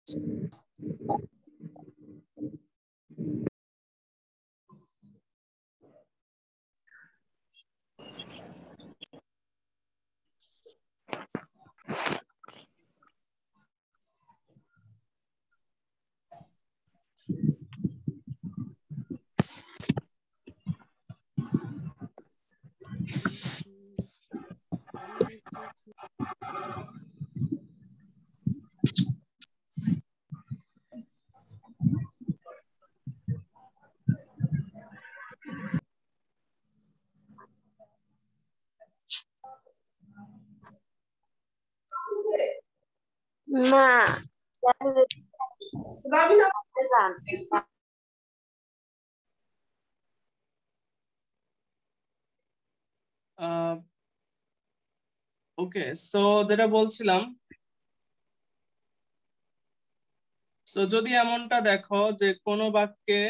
না okay, so যেটা বলছিলাম, সো যদি এমনটা দেখো যে কোনো বাক্যে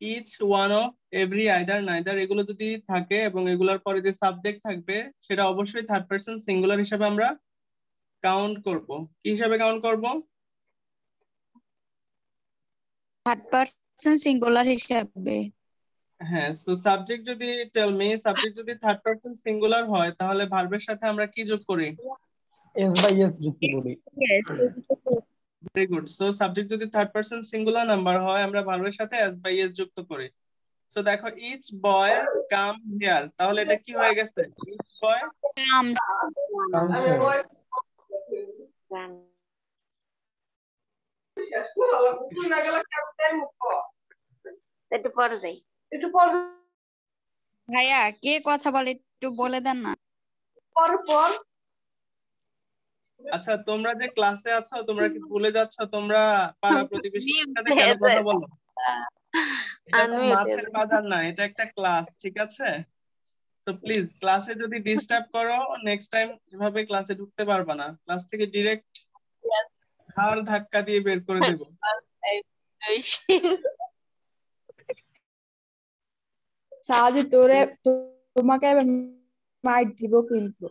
each one of every either neither এগুলো যদি থাকে এবং এগুলোর পরে যে সাবজেক্ট থাকবে সেটা অবশ্যই থার্ড পারসন সিঙ্গুলার হিসাবে আমরা কাউন্ট করব। কি হিসাবে কাউন্ট করব? থার্ড পারসন সিঙ্গুলার হিসাবে। হ্যাঁ, সো সাবজেক্ট যদি টেল মি, সাবজেক্ট যদি থার্ড পারসন সিঙ্গুলার হয় তাহলে ভার্বের সাথে আমরা কি যোগ করি? এস বাই এস যুক্ত করি। Yes. Very good. So subject যদি থার্ড পারসন সিঙ্গুলার নাম্বার হয় আমরা ভার্বের সাথে এস বাই এস যুক্ত করি। সো দেখো ইচ বয় কাম হিয়ার, তাহলে এটা কি হয়ে গেছে? Each boy comes. একটু পরে যাই। ভাইয়া কে কথা বলে একটু বলে দেন না। আচ্ছা, তোমরা যে ক্লাসে আছো তোমরা কি ভুলে যাচ্ছ তোমরা পাড়া প্রতিবেশীর সাথে কেন কথা বলো? এটা তো মাছের বাজার না, এটা একটা ক্লাস, ঠিক আছে? তো প্লিজ ক্লাসে যদি ডিস্টার্ব করো নেক্সট টাইম এভাবে ক্লাসে ঢুকতে পারবা না, ক্লাস থেকে ডিরেক্ট ঘাড় ধাক্কা দিয়ে বের করে দেবো। সাজি তোরে তোমাকে এবার মাইট দিব কিন্তু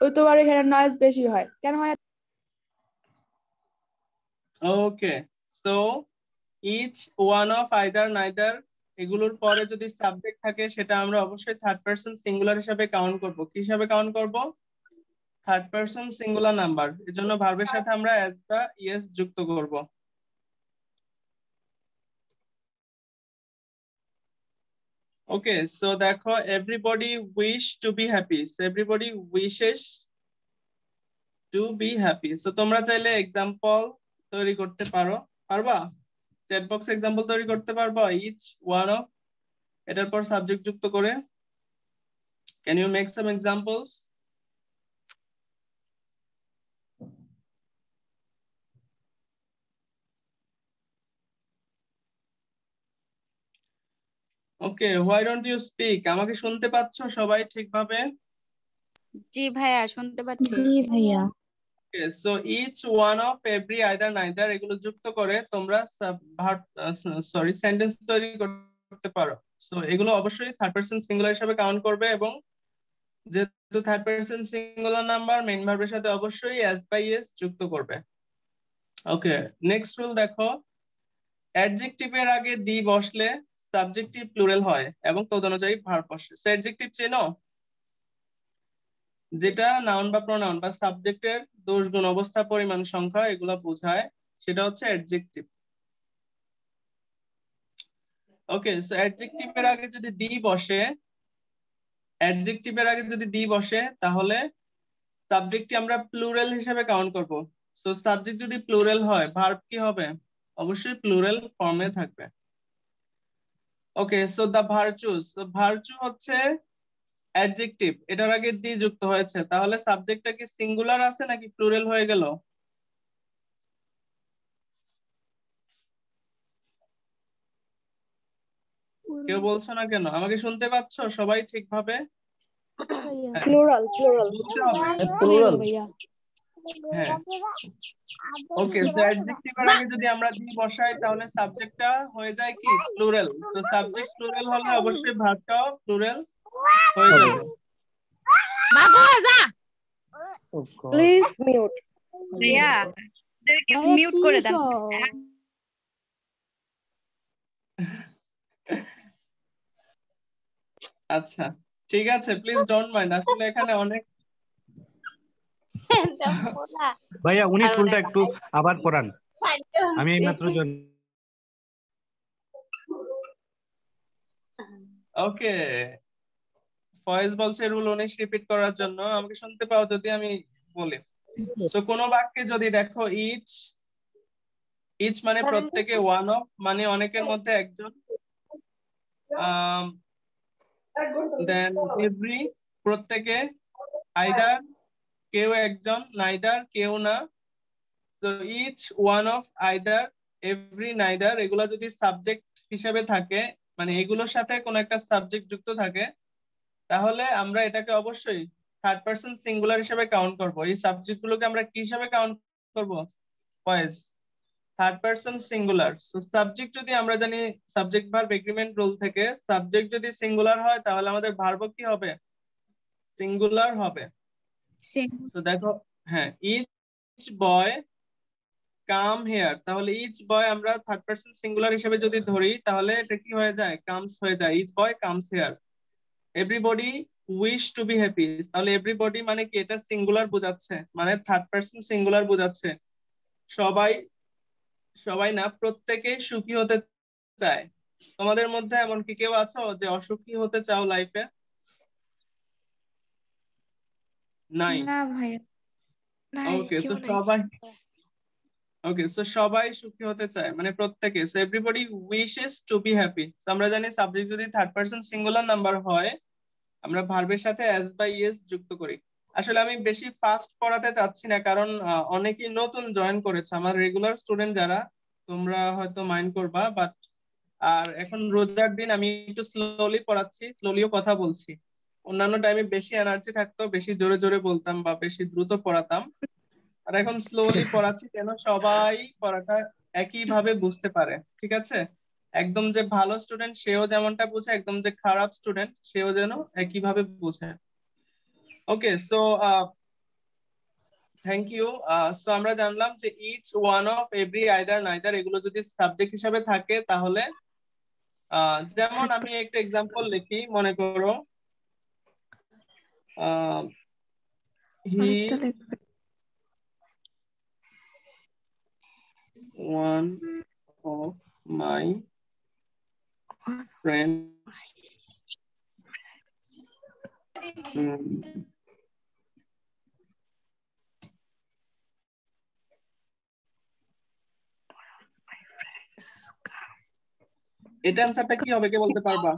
ওই তোমার এখানে নয়েজ বেশি হয় কেন হয়? Okay, so each one of either neither এগুলোর পরে যদি সাবজেক্ট থাকে সেটা আমরা অবশ্যই থার্ড পারসন সিঙ্গুলার হিসাবে কাউন্ট করব। কি হিসাবে কাউন্ট করব? Third person singular number. এজন্য ভার্বের সাথে আমরা অ্যাজ বা ইএস যুক্ত করব। ওকে, সো দেখো everybody wish to be happy, so everybody wishes to be happy. So তোমরা চাইলে এক্সাম্পল তৈরি করতে পারো, পারবা? চ্যাট বক্স এক্সাম্পল তৈরি করতে পারবা ইচ ওয়ান অফ এটার পর সাবজেক্ট যুক্ত করে? Can you make some examples? Okay, why don't you speak? আমাকে শুনতে পাচ্ছ সবাই ঠিকভাবে? জি ভাইয়া শুনতে পাচ্ছি। জি ভাইয়া। Okay, so each one of every either neither এগুলো যুক্ত করে তোমরা সেন্টেন্স তৈরি করতে পারো। সো এগুলো অবশ্যই থার্ড পারসন সিঙ্গুলার হিসেবে কাউন্ট করবে এবং যেহেতু third person singular number main ভার্বের সাথে অবশ্যই এস বাই এস যুক্ত করবে। ওকে, নেক্সট রুল দেখো, অ্যাডজেক্টিভের আগে দি বসলে সাবজেক্টিভ প্লুরাল হয় এবং তদনুযায়ী ভার্ব বসে। সো অ্যাডজেক্টিভ চেনো? যেটা নাউন বা প্রোনাউন বা সাবজেক্টের দোষ গুণ অবস্থা পরিমাণ সংখ্যা এগুলা বোঝায়, সেটা হচ্ছে অ্যাডজেক্টিভ। ওকে, সো অ্যাডজেক্টিভের আগে যদি দি বসে, অ্যাডজেক্টিভের আগে যদি দি বসে তাহলে সাবজেক্টটি আমরা প্লুরাল হিসেবে কাউন্ট করব। সো সাবজেক্ট যদি প্লুরাল হয় ভার্ব কি হবে? অবশ্যই প্লুরাল ফর্মে থাকবে। ওকে, সো দা ভার্চুস, ভার্চু হচ্ছে অ্যাডজেক্টিভ, এটার আগে দি যুক্ত হয়েছে, তাহলে সাবজেক্টটা কি সিঙ্গুলার আছে নাকি প্লুরাল হয়ে গেল? কেউ বলছো না কেন? আমাকে শুনতে পাচ্ছ সবাই ঠিকভাবে? প্লুরাল প্লুরাল বলতে হবে। প্লুরাল। হ্যাঁ, ওকে, তো অ্যাডজেক্টিভের আগে যদি আমরা দি বসাই তাহলে সাবজেক্টটা হয়ে যায় কি প্লুরাল। তো সাবজেক্ট প্লুরাল হলে অবশ্যই ভার্বটাও প্লুরাল হয়ে যাবে। Please mute. ভাইয়া ভাইয়া মিউট কি করে দেন। সব? আচ্ছা ঠিক আছে, প্লিজ ডোন্ট মাইন্ড। আসলে এখানে অনেক ভাইয়া উনি আর শুনটা মনে একটু আবার পড়ান, আমি এইমাত্র ওকে। ফয়েজ বলছে রুল 19 রিপিট করার জন্য। আমাকে শুনতে পাও যদি আমি বলি? সো কোন বাক্যে যদি দেখো ইচ, ইচ মানে প্রত্যেকে, ওয়ান অফ মানে অনেকের মধ্যে একজন, দেন এভরি প্রত্যেকে, আইদার কেউ একজন, নাইদার কেউ না। So each, one of, either, every, neither এগুলা যদি সাবজেক্ট হিসেবে থাকে, মানে এগুলোর সাথে কোন একটা সাবজেক্ট যুক্ত থাকে, তাহলে আমরা এটাকে অবশ্যই থার্ড পারসন সিঙ্গুলার হিসেবে কাউন্ট করব। এই সাবজেক্ট গুলোকে আমরা কি হিসেবে কাউন্ট করব? Voice third person singular. So subject যদি আমরা জানি সাবজেক্ট ভার্ব এগ্রিমেন্ট রুল থেকে, সাবজেক্ট যদি সিঙ্গুলার হয় তাহলে আমাদের ভার্ব কি হবে? সিঙ্গুলার হবে। তো দেখো, হ্যাঁ, ইচ বয় কাম হেয়ার, তাহলে ইচ বয় আমরা থার্ড পারসন সিঙ্গুলার হিসেবে যদি ধরি তাহলে এটা কি হয়ে যায়? কামস হয়ে যায়। Each boy comes here. Everybody wish to be happy, তাহলে এভরিবডি মানে কি? এটা সিঙ্গুলার বোঝাচ্ছে, মানে থার্ড পারসন সিঙ্গুলার বোঝাচ্ছে। সবাই, সবাই না, প্রত্যেকেই সুখী হতে চায়। তোমাদের মধ্যে এমন কি কেউ আছো যে অসুখী হতে চাও লাইফে? নাই। না ভাইয়া, নাই, ওকে, কেউ সো নাই। সবাই, ওকে, সো সবাই সুখী হতে চায় মানে প্রত্যেকে। So everybody wishes to be happy. আমরা জানি সাবজেক্ট যদি থার্ড পারসন সিঙ্গুলার নাম্বার হয়, আমরা ভার্বের সাথে এস বা ইএস যুক্ত করি। আসলে আমি বেশি ফাস্ট পড়াতে চাচ্ছি না, কারণ অনেকেই নতুন জয়েন করেছে। আমার রেগুলার স্টুডেন্ট যারা, তোমরা হয়তো মাইন্ড করবা, বাট আর এখন রোজার দিন আমি একটু স্লোলি পড়াচ্ছি, স্লোলিও কথা বলছি। অন্যান্য টাইমে বেশি এনার্জি থাকতো, বেশি জোরে জোরে বলতাম বা বেশি দ্রুত পড়াতাম। আর এখন স্লোলি পড়াচ্ছি যেন সবাই পড়াটা একই ভাবে বুঝতে পারে, ঠিক আছে? একদম যে ভালো স্টুডেন্ট সেও যেমনটা বুঝে, একদম যে খারাপ স্টুডেন্ট সেও যেন একই ভাবে বুঝে। Okay, so thank you. So আমরা জানলাম যে each, one of, every, either, neither এগুলো যদি সাবজেক্ট হিসাবে থাকে তাহলে যেমন আমি একটা এক্সাম্পল লিখি, মনে করো হি আরেকটা লিখবে। ওয়ান অফ মাই ফ্রেন্ডস এটা অ্যান্সারটা কি হবে, কে বলতে পারবা?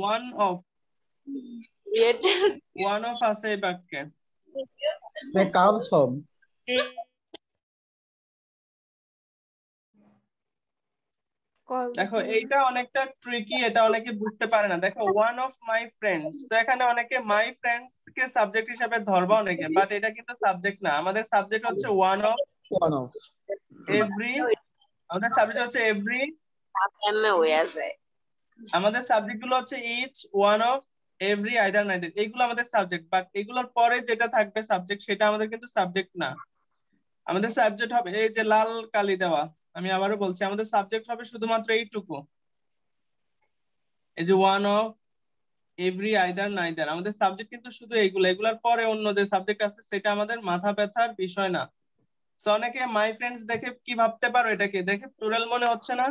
ওয়ান অফ, ওয়ান অফ আছে এই বাক্যে। comes home. দেখো এইটা অনেকটা ট্রিকি, এটা অনেকে বুঝতে পারে না। দেখো ওয়ান অফ মাই ফ্রেন্ডস, তো এখানে অনেকে মাই ফ্রেন্ডস কে সাবজেক্ট হিসেবে ধরবা অনেকে, বাট এটা কিন্তু সাবজেক্ট না। আমাদের সাবজেক্ট হচ্ছে one of, One of. Every, আমাদের সাবজেক্ট হচ্ছে এভরি, আমাদের সাবজেক্ট গুলো হচ্ছে each, one of, every, either, neither, এইগুলো আমাদের সাবজেক্ট। বাট এগুলোর পরে যেটা থাকবে সাবজেক্ট, সেটা আমাদের কিন্তু সাবজেক্ট না। আমাদের সাবজেক্ট হবে এই যে লাল কালি দেওয়া। আমি আবারও বলছি, আমাদের সাবজেক্ট হবে শুধুমাত্র এইটুকু, এই যে one of, every, either, neither. আমাদের সাবজেক্ট কিন্তু শুধু এইগুলো, এগুলার পরে অন্য যে সাবজেক্ট আছে সেটা আমাদের মাথা ব্যথার বিষয় না। তো অনেকে মাই ফ্রেন্ডস দেখে কি ভাবতে পারো, এটাকে দেখে প্লুরাল মনে হচ্ছে না?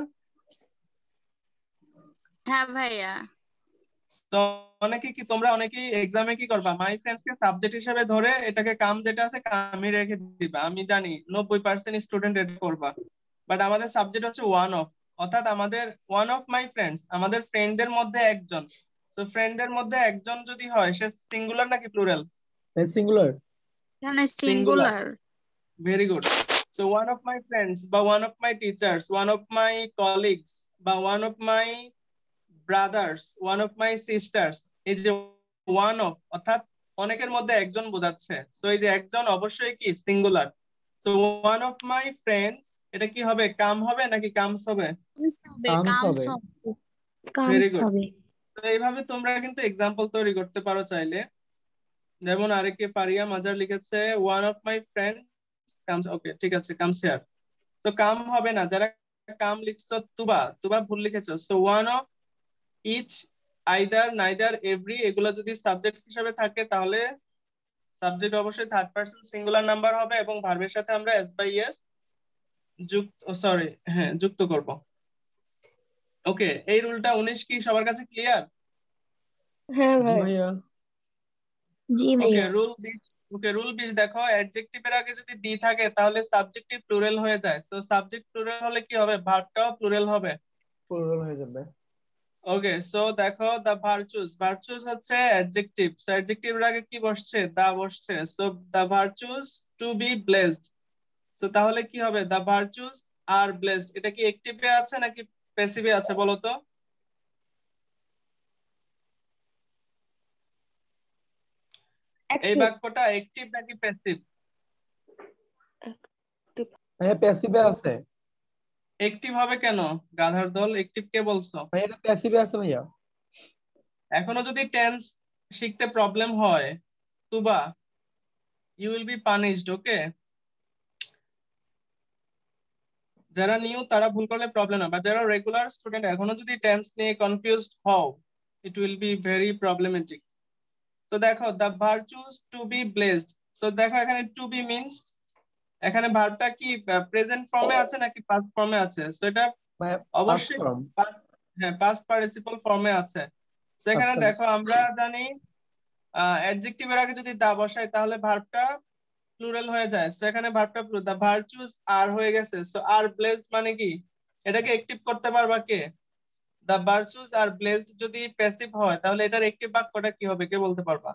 হ্যাঁ ভাইয়া। তো অনেকে কি, তোমরা অনেকেই এক্সামে কি করবা, মাই ফ্রেন্ডস কে সাবজেক্ট হিসেবে ধরে এটাকে কাম যেটা আছে কামই রেখে দিবা। আমি জানি 90% স্টুডেন্ট এটা করবা, বাট আমাদের সাবজেক্ট হচ্ছে ওয়ান অফ, অর্থাৎ আমাদের ওয়ান অফ মাই ফ্রেন্ডস, আমাদের ফ্রেন্ডদের মধ্যে একজন। তো ফ্রেন্ডদের মধ্যে একজন যদি হয়, সে সিঙ্গুলার নাকি প্লুরাল? Singular. এখানে singular. Singular. Very good. So one of my friends বা one of my teachers, one of my colleagues বা one of my brothers, one of my sisters, এই যে ওয়ান অফ অর্থাৎ অনেকের মধ্যে একজন বোঝাচ্ছে। সো এই যে একজন অবশ্যই কি singular. So one of my friends, এটা কি হবে, কাম হবে নাকি কামস হবে? Comes কামস হবে। হবে। Very good. তো এইভাবে তোমরা কিন্তু এক্সাম্পল তৈরি করতে পারো চাইলে। যেমন আরেকে পারিয়া মাজার লিখেছে one of my friend comes okay ঠিক আছে comes here so come হবে না যারা come লিখছো তুবা ভুল লিখেছো so one of each either neither every এগুলো যদি সাবজেক্ট হিসেবে থাকে তাহলে সাবজেক্ট অবশ্যই থার্ড পারসন সিঙ্গুলার নাম্বার হবে এবং ভার্বের সাথে আমরা এস বাই এস যুক্ত করব ওকে এই রুলটা 19 কি সবার কাছে ক্লিয়ার হ্যাঁ জি ভাই ভাইয়া জি ওকে ভাইয়া রুল 20 দেখো অ্যাডজেক্টিভের আগে যদি দি থাকে তাহলে সাবজেক্টিভ প্লুরাল হয়ে যায় তো সাবজেক্ট প্লুরাল হলে কি হবে ভার্বটাও প্লুরাল হবে প্লুরাল হয়ে যাবে ওকে সো দেখো দা ভার্চুস হচ্ছে অ্যাডজেক্টিভ সো অ্যাডজেক্টিভের আগে কি বসছে দা বসছে so the virtues to be blessed so তাহলে কি হবে দা ভার্চুস আর ব্লেসড এটা কি অ্যাক্টিভে আছে নাকি প্যাসিভে আছে বলো তো এই বাক্যটা অ্যাক্টিভ নাকি প্যাসিভ ভাইয়া প্যাসিভে আছে অ্যাক্টিভ হবে কেন গাধার দল অ্যাক্টিভ কে বলছো ভাইয়া এটা প্যাসিভে আছে ভাইয়া এখনো যদি টেন্স শিখতে প্রবলেম হয় তুবা ইউ উইল বি পানিশড ওকে যারা নিউ তারা ভুল করলে প্রবলেম না বা যারা রেগুলার স্টুডেন্ট এখনো যদি টেন্স নিয়ে কনফিউজড হও it will be very problematic তো দেখো the virtues to be blessed so দেখো এখানে টু বি মিন্স এখানে ভার্বটা কি প্রেজেন্ট ফর্মে আছে নাকি পাস্ট ফর্মে আছে সো এটা ভাইয়া অবশ্যই ফর্ম হ্যাঁ পাস্ট পার্টিসিপল ফর্মে আছে সেখানে Past দেখো আমরা জানি অ্যাডজেক্টিভের আগে যদি দা বসাই তাহলে ভার্বটা প্লুরাল হয়ে যায় সো এখানে ভার্বটা দা ভার্চুস আর হয়ে গেছে সো আর ব্লেসড মানে কি এটাকে অ্যাক্টিভ করতে পারবা কে দা ভার্চুস আর ব্লেসড যদি প্যাসিভ হয় তাহলে এটার অ্যাক্টিভ বাক্যটা কি হবে কে বলতে পারবা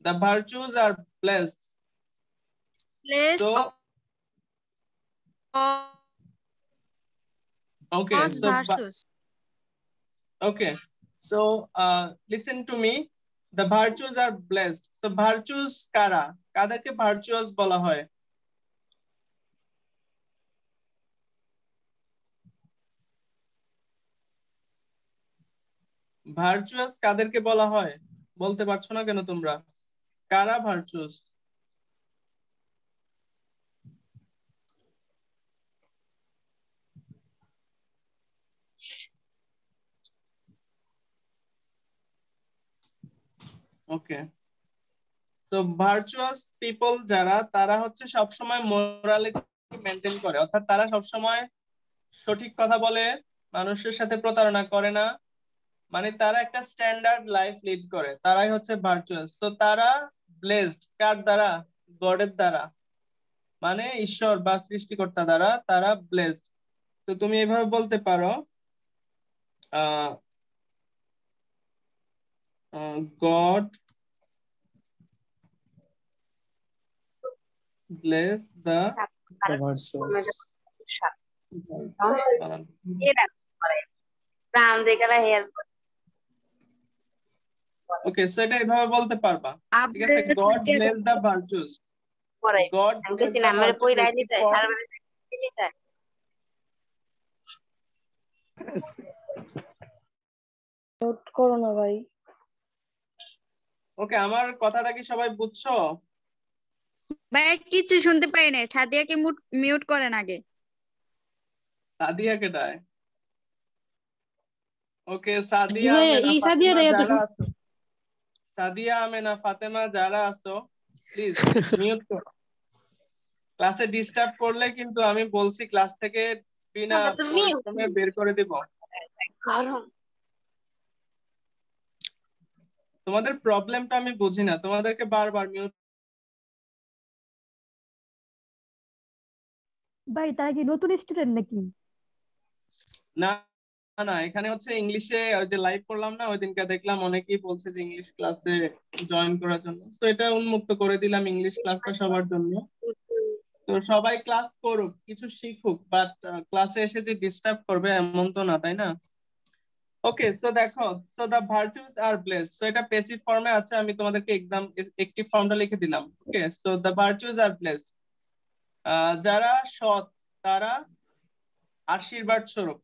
the virtues R blessed Place So, of okay us versus. Okay, so listen to me. The virtues are blessed. So virtues কারা কাদেরকে virtuous বলা হয় virtuous কাদেরকে বলা হয় বলতে পারছো না কেন তোমরা কারা virtuous okay so virtuous people যারা তারা হচ্ছে সব সময় মোরালিটি মেইনটেইন করে অর্থাৎ তারা সব সময় সঠিক কথা বলে মানুষের সাথে প্রতারণা করে না মানে তারা একটা স্ট্যান্ডার্ড লাইফ লিড করে তারাই হচ্ছে ভার্চুয়াস তো তারা ব্লেসড কার দ্বারা গডের দ্বারা মানে ঈশ্বর বা সৃষ্টিকর্তা দ্বারা তারা ব্লেসড তো তুমি এভাবে বলতে পারো god bless the virtuous okay so এটা এভাবে বলতে পারবা ঠিক আছে god bless the virtues god করো না ভাই ওকে আমার কথাটা কি সবাই বুঝছো ভাই কিছু শুনতে পাই না সাদিয়াকে মিউট করেন আগে সাদিয়া কেটায় ওকে সাদিয়া ভাই, আমেনা এই সাদিয়া ফাতেমা রে এত যারা আছো সাদিয়া আমেনা ফাতেমা যারা আছো প্লিজ মিউট করো ক্লাসে ডিস্টার্ব করলে কিন্তু আমি বলছি ক্লাস থেকে বিনা পরিশ্রমে বের করে দিব তোমাদের প্রবলেমটা আমি বুঝি না তোমাদেরকে বারবার মিউট ভাই তারা কি নতুন স্টুডেন্ট নাকি না না এখানে হচ্ছে ইংলিশে ওই যে লাইভ করলাম না ওই দিনকে দেখলাম অনেকেই বলছে যে ইংলিশ ক্লাসে জয়েন করার জন্য তো এটা উন্মুক্ত করে দিলাম ইংলিশ ক্লাসটা সবার জন্য তো সবাই ক্লাস করুক কিছু শিখুক বাট ক্লাসে এসে যে ডিস্টার্ব করবে এমন তো না তাই না ওকে সো দেখো so the virtues R blessed so এটা প্যাসিভ ফর্মে আছে আমি তোমাদেরকে এক্সাম অ্যাক্টিভ ফর্মটা লিখে দিলাম okay so the virtues R blessed যারা সৎ তারা আশীর্বাদ স্বরূপ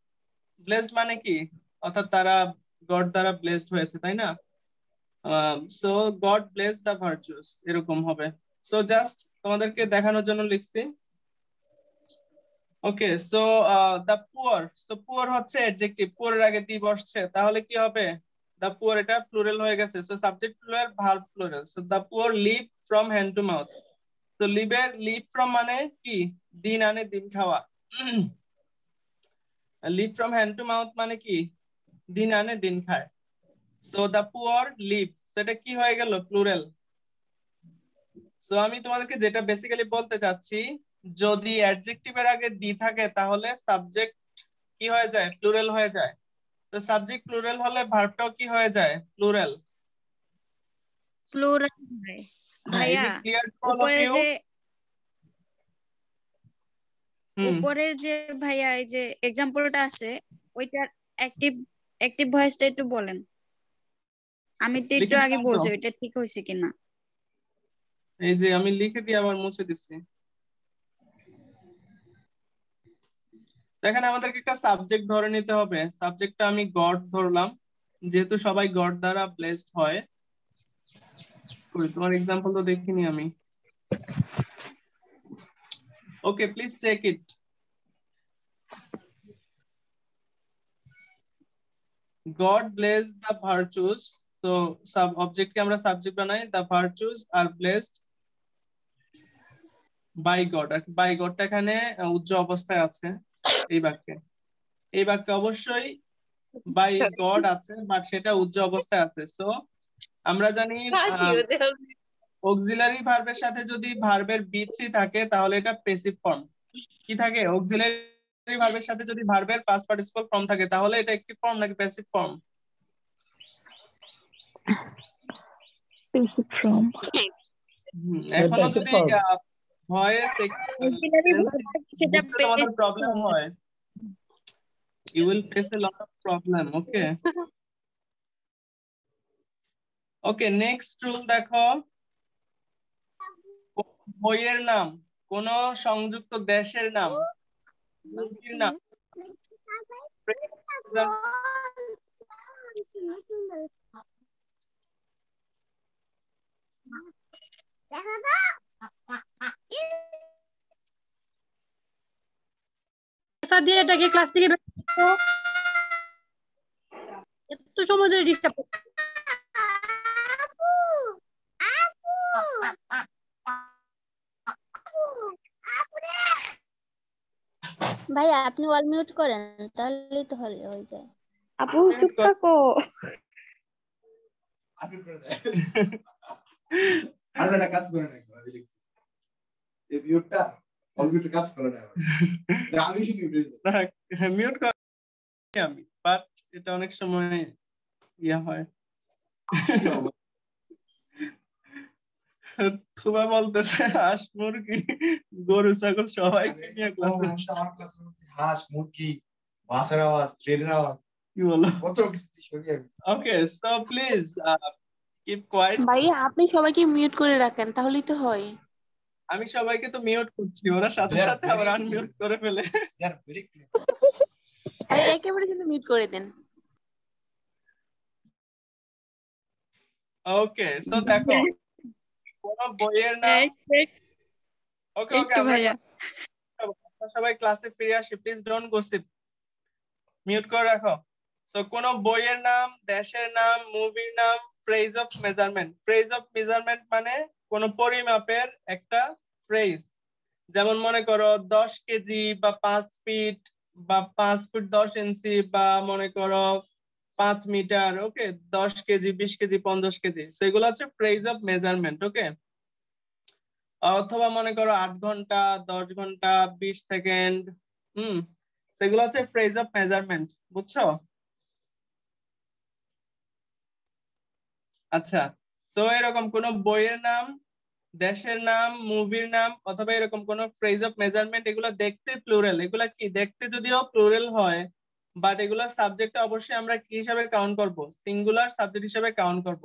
ব্লেসড মানে কি অর্থাৎ তারা গড দ্বারা ব্লেসড হয়েছে তাই না so God bless the virtuous এরকম হবে। সো জাস্ট তোমাদেরকে দেখানোর জন্য লিখছি। Okay, so the poor, so poor হচ্ছে অ্যাডজেক্টিভ, পুয়ার এর আগে দি বসছে, তাহলে কি হবে? দ্য পুয়ার এটা প্লুরাল হয়ে গেছে, so subject plural, verb plural. So the poor live from hand to mouth. তো লিভ ফ্রম মানে কি? দিন আনে দিন খাওয়া। Live from hand to mouth মানে কি? দিন আনে দিন খায়। সো দ্য পুয়ার লিভ, সেটা কি হয়ে গেল? প্লুরাল। সো আমি তোমাদেরকে যেটা বেসিক্যালি বলতে চাচ্ছি, যদি অ্যাডজেক্টিভের আগে দি থাকে তাহলে সাবজেক্ট কি হয়ে যায়? প্লুরাল হয়ে যায়। তো সাবজেক্ট প্লুরাল হলে ভার্বটাও কি হয়ে যায়? প্লুরাল। প্লুরাল হয় হ্যাঁ, ইজ ভাইয়া। It clear to all of উপরে ইউ? যে হুম, উপরে যে ভাইয়া এই যে এক্সাম্পলটা আছে ওইটার অ্যাক্টিভ অ্যাক্টিভ ভয়েসটা একটু বলেন। আমি তো একটু লিখে আগে দিলাম তো। বলছি ওইটা ঠিক হয়েছে কিনা। এই যে আমি লিখে দিয়ে আবার মুছে দিচ্ছি। দেখেন, আমাদেরকে একটা সাবজেক্ট ধরে নিতে হবে। সাবজেক্টটা আমি গড ধরলাম, যেহেতু সবাই গড দ্বারা ব্লেসড হয়। কই, তোমার এক্সাম্পল তো দেখিনি আমি। Okay, please check it. God bless the virtues. So sub object কে আমরা সাবজেক্ট বানাই, the virtues are blessed by God। R by God টা এখানে উচ্চ অবস্থায় আছে এই বাক্যে। এই বাক্যে অবশ্যই by God আছে, বাট সেটা উচ্চ অবস্থায় আছে। সো আমরা জানি অক্সিলারি ভার্বের সাথে যদি ভার্বের B3 থাকে তাহলে এটা প্যাসিভ ফর্ম। কি থাকে? অক্সিলারি ভার্বের সাথে যদি ভার্বের পাস্ট পার্টিসিপল ফর্ম থাকে তাহলে এটা একটি ফর্ম নাকি প্যাসিভ ফর্ম? Basic from. এখনো প্যাসিভ যদি ফর্ম। ভয়েস অক্সিলারি ভার্বটা সেটা বুঝতে তোমাদের প্রবলেম হয়, you will face a lot of problem. Okay. Okay, next rule দেখো, বইয়ের নাম, কোন সংযুক্ত দেশের নাম, মুভির নাম, দিয়ে এটাকে ক্লাস থেকে এত সময় ধরে ডিস্টার্ব ভাইয়া আপনি অল মিউট করেন তাহলেই তো হয়ে যায়। আপু চুপ থাকো। আর একটা কাজ করে না, আমি লিখছি এই মিউটটা অল মিউট কাজ করে না। আমি শুধু মিউট করি আমি, বাট এটা অনেক সময় ইয়া হয়। তুবা বলতেছে হাঁস মুরগি গরু ছাগল সবাইকে নিয়ে ক্লাসে। আমার ক্লাসের মধ্যে হাঁস মুরগি বাসের আওয়াজ ট্রেনের আওয়াজ কি বলো? কত কিছু শুনি আমি। ওকে, সো প্লিজ কিপ কোয়াইট। ভাইয়া আপনি সবাইকে মিউট করে রাখেন তাহলেই তো হয়। আমি সবাইকে তো মিউট করছি, ওরা সাথে সাথে আবার আনমিউট করে ফেলে। ভাই একেবারে কিন্তু মিউট করে দেন। ওকে, সো দেখো, কোন বইয়ের নাম। ওকে ওকে, আমরা সবাই ক্লাসে ফিরে আসি। প্লিজ ডোন্ট গসিপ, মিউট করে রাখো। সো কোন বইয়ের নাম, দেশের নাম, মুভির নাম, phrase of measurement. Phrase of measurement মানে কোন পরিমাপের একটা ফ্রেজ। যেমন মনে করো 10 কেজি বা 5 ফিট বা 5 ফুট 10 ইঞ্চি বা মনে করো 5 মিটার। ওকে, 10 কেজি, 20 কেজি, 50 কেজি, সেগুলো হচ্ছে ফ্রেজ অফ মেজারমেন্ট। ওকে, অথবা মনে করো 8 ঘন্টা, 10 ঘন্টা, 20 সেকেন্ড। সেগুলো হচ্ছে ফ্রেজ অফ মেজারমেন্ট, বুঝছো? আচ্ছা, সো এরকম কোন বইয়ের নাম, দেশের নাম, মুভির নাম অথবা এরকম কোন ফ্রেজ অফ মেজারমেন্ট, এগুলো দেখতে প্লুরাল। এগুলা কি দেখতে যদিও প্লুরাল হয়, বাট এগুলো সাবজেক্ট অবশ্যই আমরা কি হিসাবে কাউন্ট করব? সিঙ্গুলার সাবজেক্ট হিসাবে কাউন্ট করব।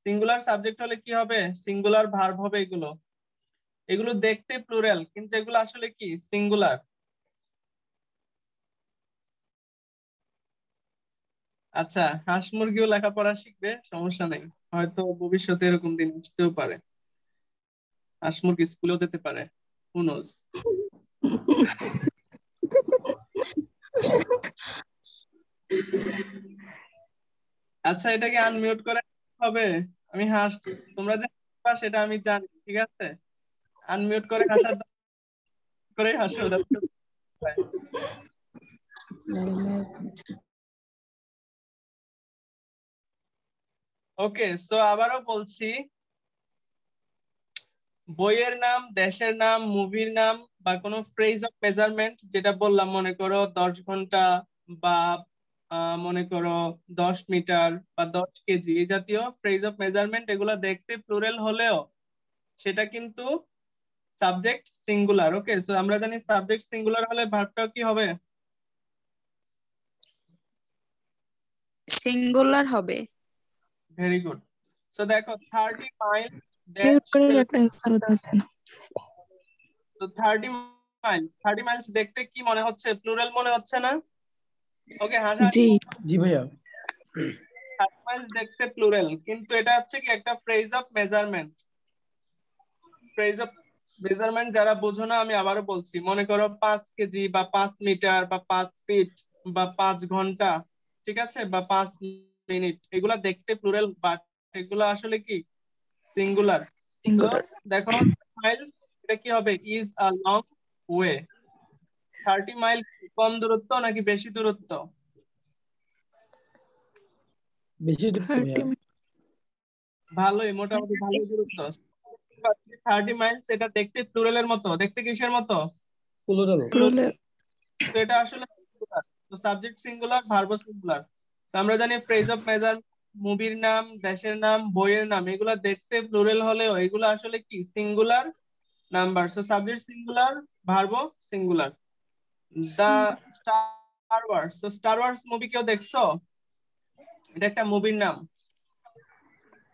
সিঙ্গুলার সাবজেক্ট হলে কি হবে? সিঙ্গুলার ভার্ব হবে এগুলো। এগুলো দেখতে প্লুরাল কিন্তু এগুলো আসলে কি? সিঙ্গুলার। আচ্ছা, হাঁস মুরগিও লেখাপড়া শিখবে, সমস্যা নেই, হয়তো ভবিষ্যতে এরকম দিন আসতেও পারে, আসমুর স্কুলেও যেতে পারে, who knows? আচ্ছা, এটাকে আনমিউট করে হবে? আমি হাসছি, তোমরা যে হাসবা সেটা আমি জানি, ঠিক আছে? আনমিউট করে হাসার করে হাসো। ওকে, সো আবারও বলছি, বইয়ের নাম, দেশের নাম, মুভির নাম বা কোনো ফ্রেজ অফ মেজারমেন্ট, যেটা বললাম, মনে করো 10 ঘন্টা বা মনে করো 10 মিটার বা 10 কেজি, এই জাতীয় ফ্রেজ অফ মেজারমেন্ট, এগুলা দেখতে প্লুরাল হলেও সেটা কিন্তু সাবজেক্ট সিঙ্গুলার। ওকে, সো আমরা জানি সাবজেক্ট সিঙ্গুলার হলে ভার্বটাও কি হবে? সিঙ্গুলার হবে। Very good. সো দেখো 30 মাইল মিউট করে একটা অ্যান্সার দাও যেন। তো 30 মাইলস দেখতে কি মনে হচ্ছে? প্লুরাল মনে হচ্ছে না? ওকে, হাসা। জি জি ভাইয়া। 30 মাইলস দেখতে প্লুরাল, কিন্তু এটা হচ্ছে কি একটা phrase of measurement. Phrase of measurement যারা বোঝো না, আমি আবারও বলছি, মনে করো 5 কেজি বা 5 মিটার বা 5 ফিট বা 5 ঘন্টা, ঠিক আছে, বা 5 মিনিট, এগুলা দেখতে প্লুরাল, বাট এগুলা আসলে কি সিঙ্গুলার। সো দেখো মাইলস, এটা কি হবে? Is a long way. 30 mile কম দূরত্ব নাকি বেশি দূরত্ব? বেশি দূরত্ব ভাইয়া। ভালোই, মোটামুটি ভালোই দূরত্ব। 30 মাইলস, এটা দেখতে প্লুরালের মতো, দেখতে কিসের মতো? প্লুরাল। তো এটা আসলে সিঙ্গুলার, তো সাবজেক্ট সিঙ্গুলার, ভার্ব সিঙ্গুলার। তো আমরা জানি ফ্রেজ অফ মেজার, মুভির নাম, দেশের নাম, বইয়ের নাম, এগুলা দেখতে প্লুরাল হলেও এগুলো আসলে কি singular number. So subject singular, verb singular. The Star Wars, তো স্টার ওয়ার্স মুভি কেউ দেখছো? এটা একটা মুভির নাম,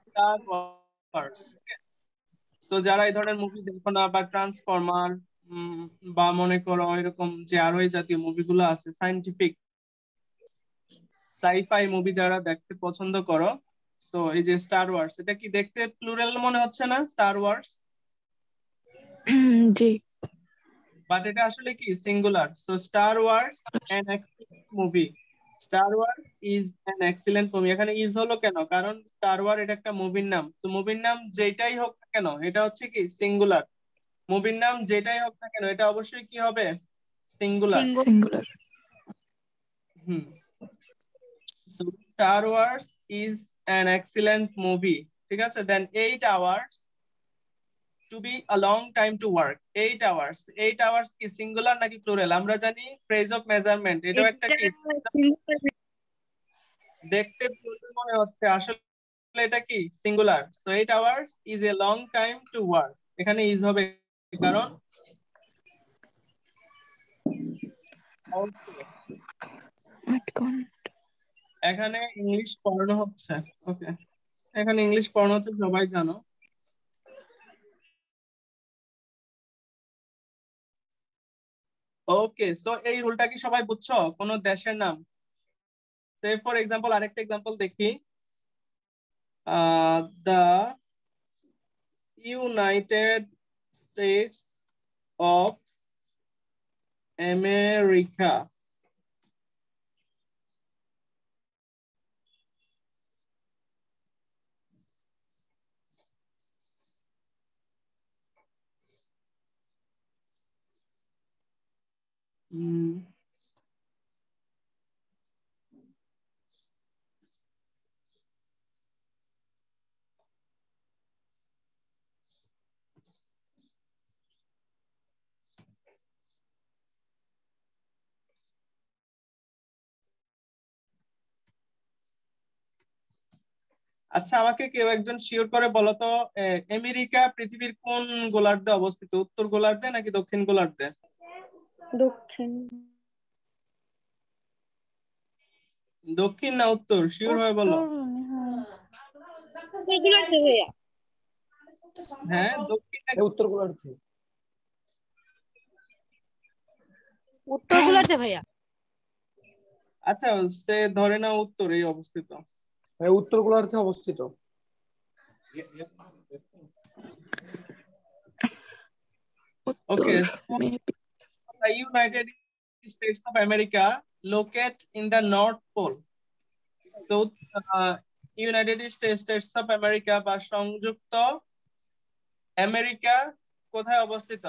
স্টার ওয়ার্স। তো যারা এই ধরনের মুভি দেখো না, বা ট্রান্সফরমার বা মনে করো এরকম যে আরো এই জাতীয় মুভিগুলো আছে, সায়েন্টিফিক সাইফাই মুভি যারা দেখতে পছন্দ করো, তো এই যে স্টার ওয়ার্স, এটা কি দেখতে প্লুরাল মনে হচ্ছে না? Star Wars, G. বাট এটা আসলে কি singular. So Star Wars an excellent movie. Star Wars is an excellent movie. এখানে ইজ হলো কেন? কারণ স্টার ওয়ার এটা একটা মুভির নাম। তো মুভির নাম যেটাই হোক না কেন, এটা হচ্ছে কি সিঙ্গুলার। মুভির নাম যেটাই হোক না কেন, এটা অবশ্যই কি হবে? Singular. Singular. Hmm. So Star Wars is an excellent movie, ঠিক আছে? Then 8 hours to be a long time to work. 8 hours, 8 hours কি সিঙ্গুলার নাকি প্লুরাল? আমরা জানি ফ্রেজ অফ মেজারমেন্ট, এটাও একটা কি দেখতে প্লুরাল মনে হচ্ছে, আসলে এটা কি singular. So 8 hours is a long time to work, এখানে ইজ হবে কারণ এখানে ইংলিশ পড়ানো হচ্ছে। ওকে, এখানে ইংলিশ পড়ানো হচ্ছে, সবাই জানো। ওকে, সো এই রুলটা কি সবাই বুঝছো? কোন দেশের নাম, সে ফর এক্সাম্পল, আরেকটা এক্সাম্পল দেখি, the United States of America. আচ্ছা, আমাকে কেউ একজন শিওর করে বলো তো, আমেরিকা পৃথিবীর কোন গোলার্ধে অবস্থিত? উত্তর গোলার্ধে নাকি দক্ষিণ গোলার্ধে? দক্ষিণ। দক্ষিণ না উত্তর? শিওর হয়ে বলো। হ্যাঁ, দক্ষিণ নাকি উত্তর গোলার্ধে? উত্তর গোলার্ধে ভাইয়া। আচ্ছা, সে ধরে না উত্তরেই অবস্থিত। উত্তর গোলার্ধে অবস্থিত। Okay, so the United States of America located in the North Pole. So United States of America বা সংযুক্ত আমেরিকা কোথায় অবস্থিত?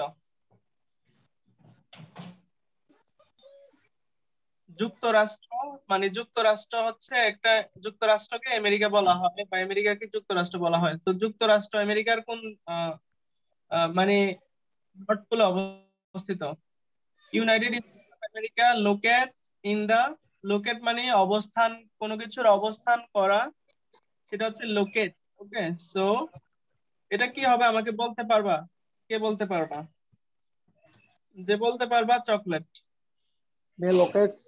যুক্তরাষ্ট্র, মানে যুক্তরাষ্ট্র হচ্ছে একটা, যুক্তরাষ্ট্রকে আমেরিকা বলা হয় বা আমেরিকাকে যুক্তরাষ্ট্র বলা হয়। তো যুক্তরাষ্ট্র আমেরিকার কোন মানে নর্থ পোলে অবস্থিত? United States of America locate in the, locate মানে অবস্থান, কোনো কিছুর অবস্থান করা, সেটা হচ্ছে লোকেট। ওকে, সো এটা কি হবে আমাকে বলতে পারবা? কে বলতে পারবা? যে বলতে পারবা chocolate. Locates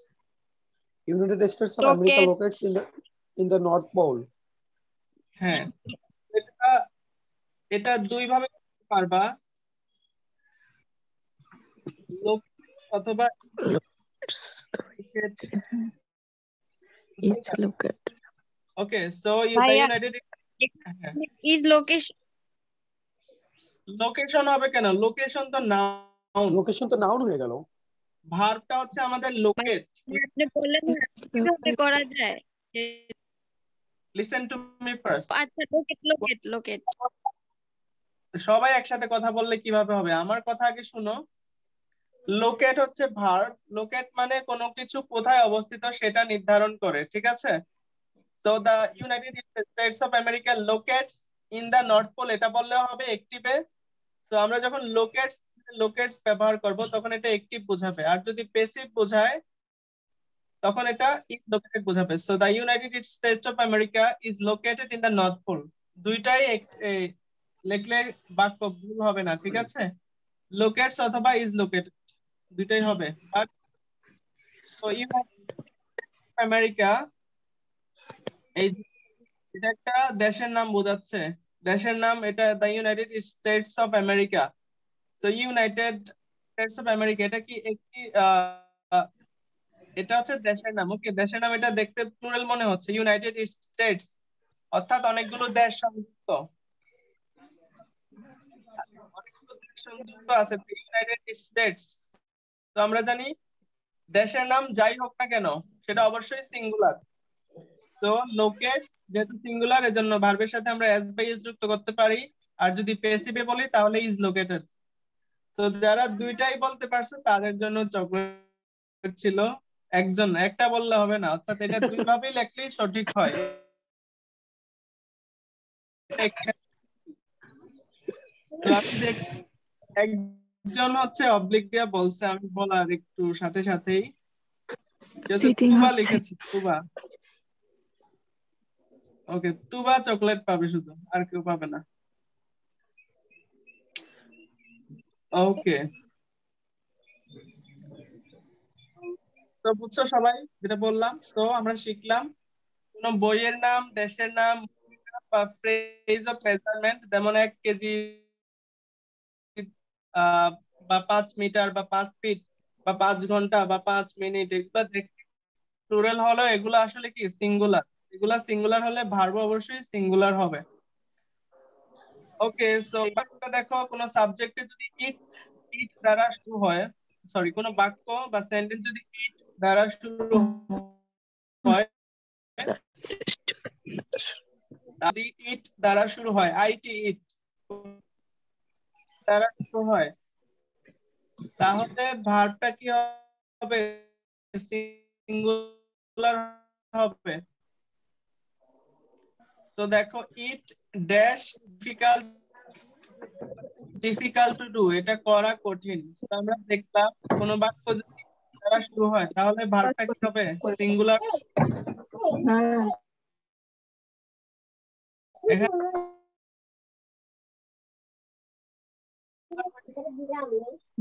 United States of America locates in the North Pole. হ্যাঁ, এটা দুই ভাবে বলতে পারবা, অথবা okay, so the united is location, location হবে কেন? লোকেশন তো নাউন, লোকেশন তো নাউন হয়ে গেল। ভার্বটা হচ্ছে আমাদের লোকেট। আপনি বললেন না কিভাবে করা যায়? Listen to me first. আচ্ছা, লোকেট লোকেট লোকেট। সবাই একসাথে কথা বললে কিভাবে হবে? আমার কথা আগে শুনো। লোকেট হচ্ছে ভার্ব, লোকেট মানে কোনো কিছু কোথায় অবস্থিত সেটা নির্ধারণ করে, ঠিক আছে? So the United States of America locates in the North Pole, এটা বললে হবে অ্যাক্টিভে। তো আমরা যখন লোকেটস ব্যবহার করব তখন এটা অ্যাক্টিভ বোঝাবে, আর যদি প্যাসিভ বোঝায় তখন এটা ইজ লোকেটেড বোঝাবে। So the United States of America is located in the North Pole, দুইটাই লিখলে বাক্য ভুল হবে না, ঠিক আছে? লোকেটস অথবা ইজ লোকেটেড দুইটাই হবে। বাট তো আমেরিকা, এই এটা একটা দেশের নাম বোঝাচ্ছে, দেশের নাম এটা দা ইউনাইটেড স্টেটস অফ আমেরিকা। তো ইউনাইটেড স্টেটস অফ আমেরিকা এটা কি একটি এটা হচ্ছে দেশের নাম। ওকে, দেশের নাম, এটা দেখতে প্লুরাল মনে হচ্ছে, ইউনাইটেড স্টেটস, অর্থাৎ অনেকগুলো দেশ সংযুক্ত, অনেকগুলো দেশ সংযুক্ত আছে ইউনাইটেড স্টেটস। তো আমরা জানি দেশের নাম যাই হোক না কেন সেটা অবশ্যই সিঙ্গুলার। তো লোকেটস যেহেতু সিঙ্গুলার, এজন্য ভার্বের সাথে আমরা এস বাই এস যুক্ত করতে পারি, আর যদি প্যাসিভে বলি তাহলে ইজ লোকেটেড। তো যারা দুইটাই বলতে পারছে তাদের জন্য চকলেট ছিল। একজন, একটা বললে হবে না, অর্থাৎ এটা দুই ভাবেই লেখলেই সঠিক হয়। তো আমি দেখছি একজন হচ্ছে অবলিক দিয়া বলছে, আমি বলার একটু সাথে সাথেই তুবা লিখেছি, তুবা। ওকে, তুবা চকলেট পাবে শুধু, আর কেউ পাবে না। ওকে, তো বুঝছো সবাই যেটা বললাম? তো আমরা শিখলাম কোন বইয়ের নাম, দেশের নাম বা ফ্রেজ অফ মেজারমেন্ট, যেমন 1 কেজি বা 5 মিটার বা 5 ফিট বা 5 ঘন্টা বা 5 মিনিট, এগুলো দেখতে প্লুরাল হলো, এগুলো আসলে কি সিঙ্গুলার। এগুলা সিঙ্গুলার হলে ভার্ব অবশ্যই সিঙ্গুলার হবে। ওকে, সো বাক্যটা দেখো, কোন সাবজেক্টে যদি ইট ইট দ্বারা শুরু হয়, সরি, কোন বাক্য বা সেন্টেন্স যদি ইট দ্বারা শুরু হয়, যদি ইট দ্বারা শুরু হয়, আইটি ইট দ্বারা শুরু হয়, তাহলে ভার্বটা কি হবে? সিঙ্গুলার হবে। তো দেখো, it dash difficult, difficult to do, এটা করা কঠিন। তো আমরা দেখলাম কোন বাক্য যদি দ্বারা শুরু হয় তাহলে ভার্বটা কি হবে? সিঙ্গুলার। এখানে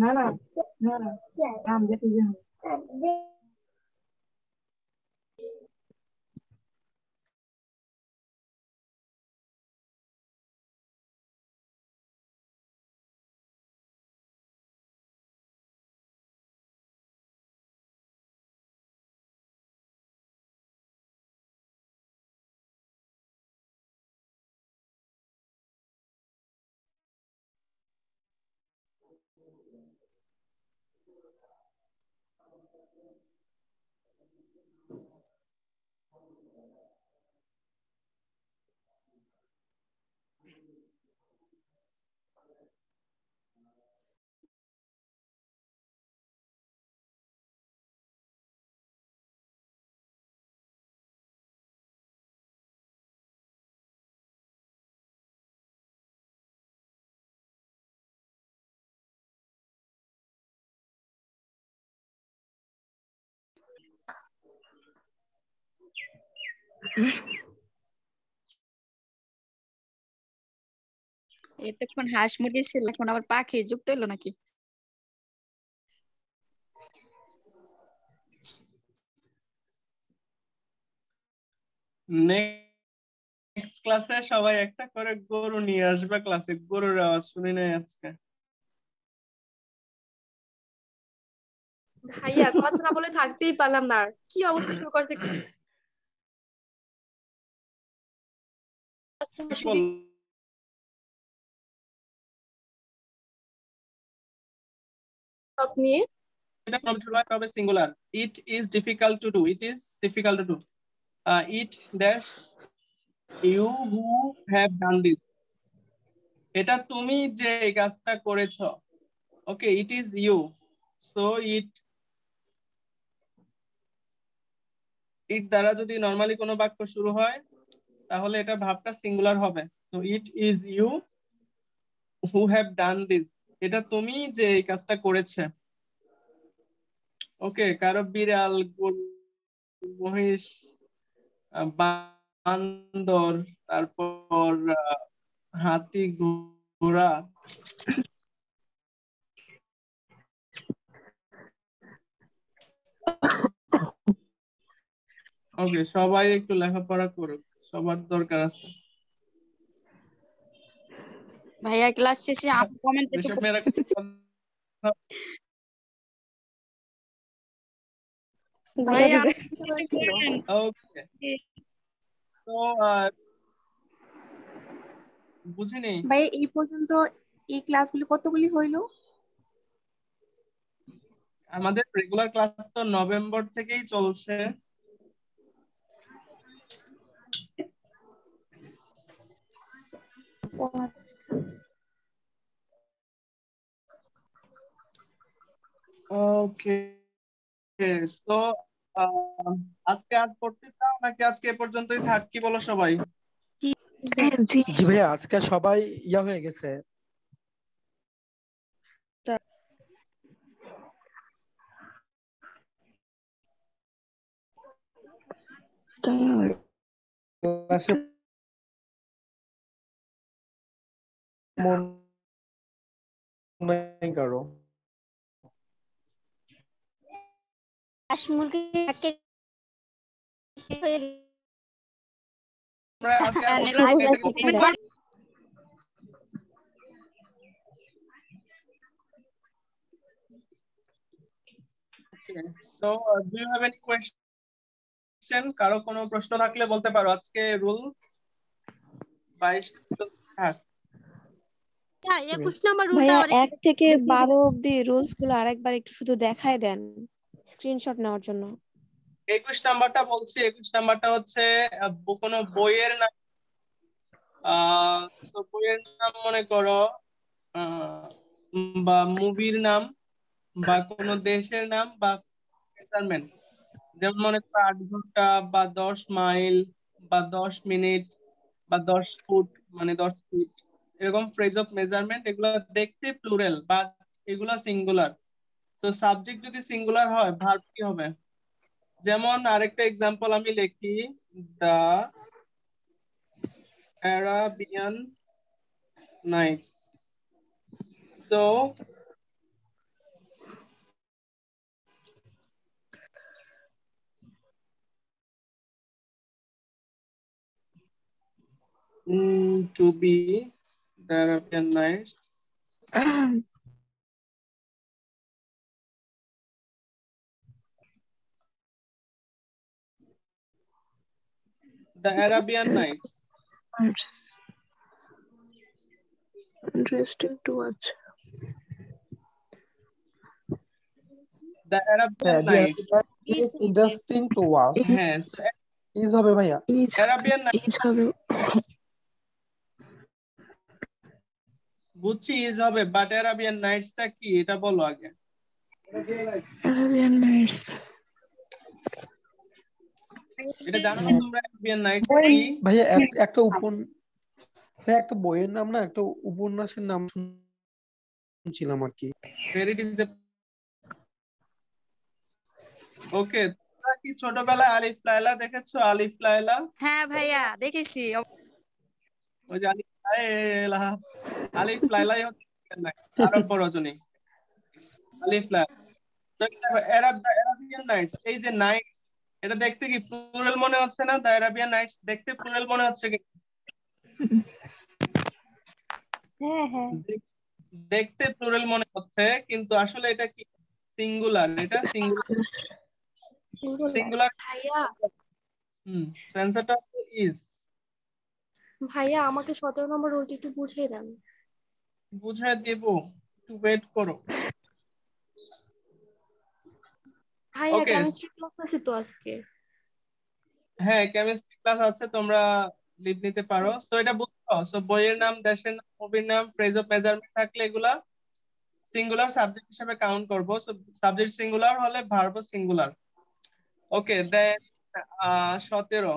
না না না না এতক্ষণ হাঁস মুরগি ছিল, এখন আবার পাখি যুক্ত হলো নাকি? নেক্সট ক্লাসে সবাই একটা করে গরু নিয়ে আসবে ক্লাসে, গরুর আওয়াজ শুনি নাই আজকে। ভাইয়া কথা না বলে থাকতেই পারলাম না, আর কি অবস্থা শুরু করছে। নিয়ে এটা singular. It is difficult to do, it is difficult to do. It dash you who have done this. এটা তুমি যে এই কাজটা করেছো। Okay, it is you, so it দ্বারা যদি নরমালি কোনো বাক্য শুরু হয় তাহলে এটা ভাবটা সিঙ্গুলার হবে। So it is you who have done this, এটা তুমি যে এই কাজটা করেছে। ওকে, কারো বিড়াল, গরু, মহিষ, বান্দর, তারপর হাতি, ঘোড়া। ওকে, সবাই একটু লেখাপড়া করুক, সবার দরকার আছে। ভাইয়া ক্লাস শেষে আমি কমেন্টে একটু ভাইয়া ওকে, তো বুঝিনি ভাই এই পর্যন্ত এই ক্লাসগুলি কতগুলি হইলো? আমাদের রেগুলার ক্লাস তো নভেম্বর থেকেই চলছে। ওকে, তো আজকে আর পড়তে চাও নাকি আজকে এ পর্যন্তই থাক, কি বলো সবাই? জি ভাইয়া, আজকে সবাই ইয়া হয়ে গেছে। ক্লাসে মন নাই কারো। হাঁস মুরগি So, do you have any question? কারো কোনো প্রশ্ন থাকলে বলতে পারো। আজকে রুল 22 থাক। 21 নাম্বার ভাইয়া 1 থেকে 12 অবধি রুলস গুলো আরেকবার একটু শুধু দেখায় দেন স্ক্রিনশট নেওয়ার জন্য। 21 নাম্বারটা বলছি, 21 নাম্বারটা হচ্ছে কোনো বইয়ের নাম। তো বইয়ের নাম মনে করো বা মুভির নাম বা কোনো দেশের নাম বা মেজারমেন্ট, যেমন মনে করো 8 ঘন্টা বা 10 মাইল বা 10 মিনিট বা 10 ফুট, মানে 10 ফিট, এরকম ফ্রেজ অফ মেজারমেন্ট। এগুলো দেখতে প্লুরাল বাট এগুলা সিঙ্গুলার। তো সাবজেক্ট যদি সিঙ্গুলার হয় ভার্ব কি হবে? যেমন আরেকটা এক্সাম্পল আমি লিখি, দ্য অ্যারাবিয়ান নাইটস। তো to be the Arabian Nights. The Arabian Nights. Interesting to watch. The Arabian Nights is interesting to watch. Yes. Is হবে ভাইয়া? Arabian Nights হবে। বুঝছি ইজ হবে, বাট অ্যারাবিয়ান নাইটসটা কি এটা বলো আগে। Arabian Nights এটা জানো না তোমরা অ্যারাবিয়ান নাইটস কি? ভাইয়া একটা বইয়ের নাম না, একটা উপন্যাসের নাম শুনছিলাম আর কি। ওকে, কি ছোটবেলায় আলিফ লায়লা দেখেছো? আলিফ লায়লা, হ্যাঁ ভাইয়া দেখেছি। ওই যে আলিফ লায়লা, আলিফ লায়লাই হচ্ছে আরব্য রজনী, আলিফ Laila. So, Arab, the Arabian Nights, এই যে নাইটস, এটা দেখতে কি প্লুরাল মনে হচ্ছে না? দ্য আরাবিয়ান নাইটস দেখতে প্লুরাল মনে হচ্ছে কি? হ্যাঁ হ্যাঁ দেখতে প্লুরাল মনে হচ্ছে, কিন্তু আসলে এটা কি সিঙ্গুলার? এটা সিঙ্গুলার। ভাইয়া সেন্সারটা ইজ। ভাইয়া আমাকে 17 নম্বর রুলটা একটু বুঝিয়ে দেন। বুঝায় দেব, একটু ওয়েট করো। ভাইয়া ওকে, কেমিস্ট্রি ক্লাস আছে তো আজকে? হ্যাঁ কেমিস্ট্রি ক্লাস আছে, তোমরা লিভ নিতে পারো। সো এটা বুঝছো? সো বইয়ের নাম, দেশের নাম, মুভির নাম, ফ্রেজ অফ মেজারমেন্ট থাকলে এগুলা সিঙ্গুলার সাবজেক্ট হিসেবে কাউন্ট করব। সো সাবজেক্ট সিঙ্গুলার হলে ভার্ব সিঙ্গুলার। ওকে, দেন 17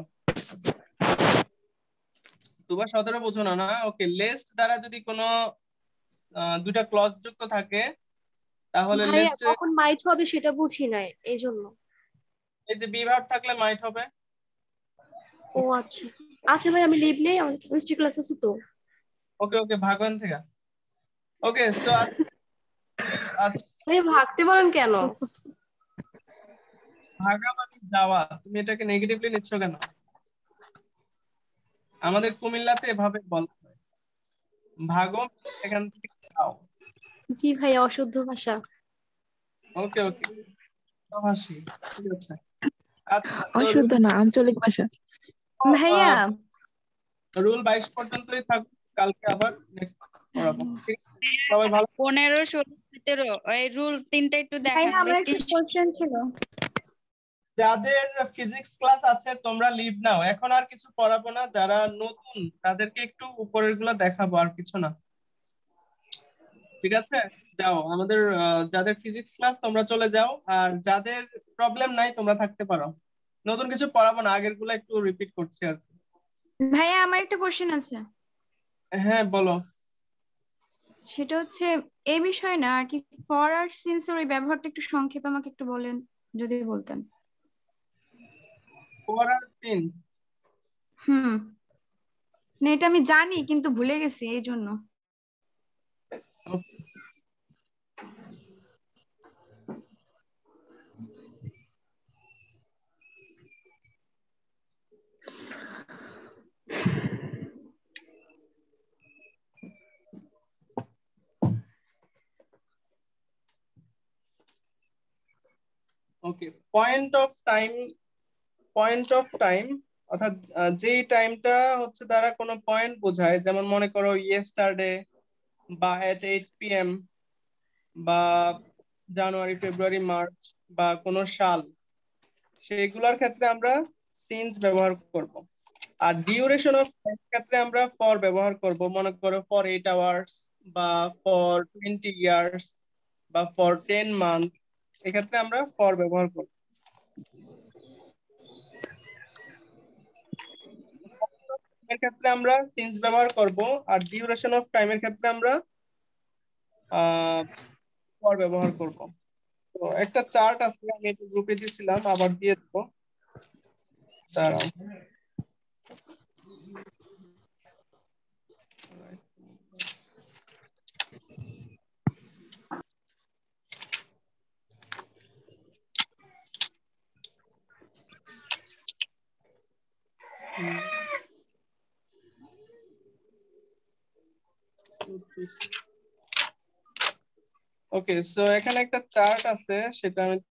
তোমরা 17 বুঝো না না? ওকে, লেস্ট দ্বারা যদি কোনো দুইটা ক্লজ যুক্ত থাকে তাহলে ভাইয়া লেস্ট, কখন মাইট হবে সেটা বুঝি নাই এই জন্য। এই যে বি ভার্ব থাকলে মাইট হবে। ও আচ্ছা আচ্ছা ভাই আমি লিভ নেই, আমার কেমিস্ট্রি ক্লাস আছে তো। ওকে ওকে, ভাগবান থেকে। ওকে, সো আচ্ছা, ভাই ভাগতে বলেন কেন? ভাগা মানে যাওয়া, তুমি এটাকে নেগেটিভলি নিচ্ছ কেন? আমাদের কুমিল্লাতে এভাবে বলা হয়, ভাগো এখান থেকে যাও। জি ভাইয়া অশুদ্ধ ভাষা। ওকে ওকে, ভাষী, ঠিক আছে। আচ্ছা, অশুদ্ধ না, আঞ্চলিক ভাষা। ভাইয়া রুল 22 পর্যন্তই থাকুক, কালকে আবার নেক্সট পড়াবো। ঠিক আছে? সবাই ভালো। 15, 16, 17 এই রুল তিনটা একটু দেখান। ভাইয়া আমার একটা কোশ্চেন ছিল। যাদের ফিজিক্স ক্লাস আছে তোমরা লিভ নাও, এখন আর কিছু পড়াবো না। যারা নতুন তাদেরকে একটু উপরের গুলো দেখাবো, আর কিছু না। ঠিক আছে, যাও। আমাদের যাদের ফিজিক্স ক্লাস তোমরা চলে যাও, আর যাদের প্রবলেম নাই তোমরা থাকতে পারো। নতুন কিছু পড়াবো না, আগের গুলো একটু রিপিট করছি আর কি। ভাইয়া আমার একটা কোশ্চেন আছে, হ্যাঁ বলো। সেটা হচ্ছে এই বিষয় না আর কি, ফর আর সিন্স এর ওই ব্যবহারটা একটু সংক্ষেপে আমাকে একটু বলেন, যদি বলতেন। ফর আর সিন, না এটা আমি জানি কিন্তু ভুলে গেছি এই জন্য। Okay, point of time, point of time অর্থাৎ যেই টাইমটা হচ্ছে দ্বারা কোনো পয়েন্ট বোঝায়, যেমন মনে করো ইয়েস্টারডে বা এট 8 PM বা জানুয়ারি, ফেব্রুয়ারি, মার্চ বা কোনো সাল, সেগুলোর ক্ষেত্রে আমরা সিন্স ব্যবহার করব। আর ডিউরেশন অফ টাইম ক্ষেত্রে আমরা ফর ব্যবহার করব। মনে করো ফর 8 আওয়ার্স বা ফর 20 ইয়ার্স বা ফর 10 মান্থ, এক্ষেত্রে আমরা ফর ব্যবহার করব। এর ক্ষেত্রে আমরা সিন্স ব্যবহার করব, আর ডিউরেশন অফ টাইমের ক্ষেত্রে আমরা ফর ব্যবহার করব। তো একটা চার্ট আছে, আমি এটা গ্রুপে দিয়েছিলাম, আবার দিয়ে দেবো, দাঁড়াও। ওকে, সো এখানে একটা চার্ট আছে, সেটা আমি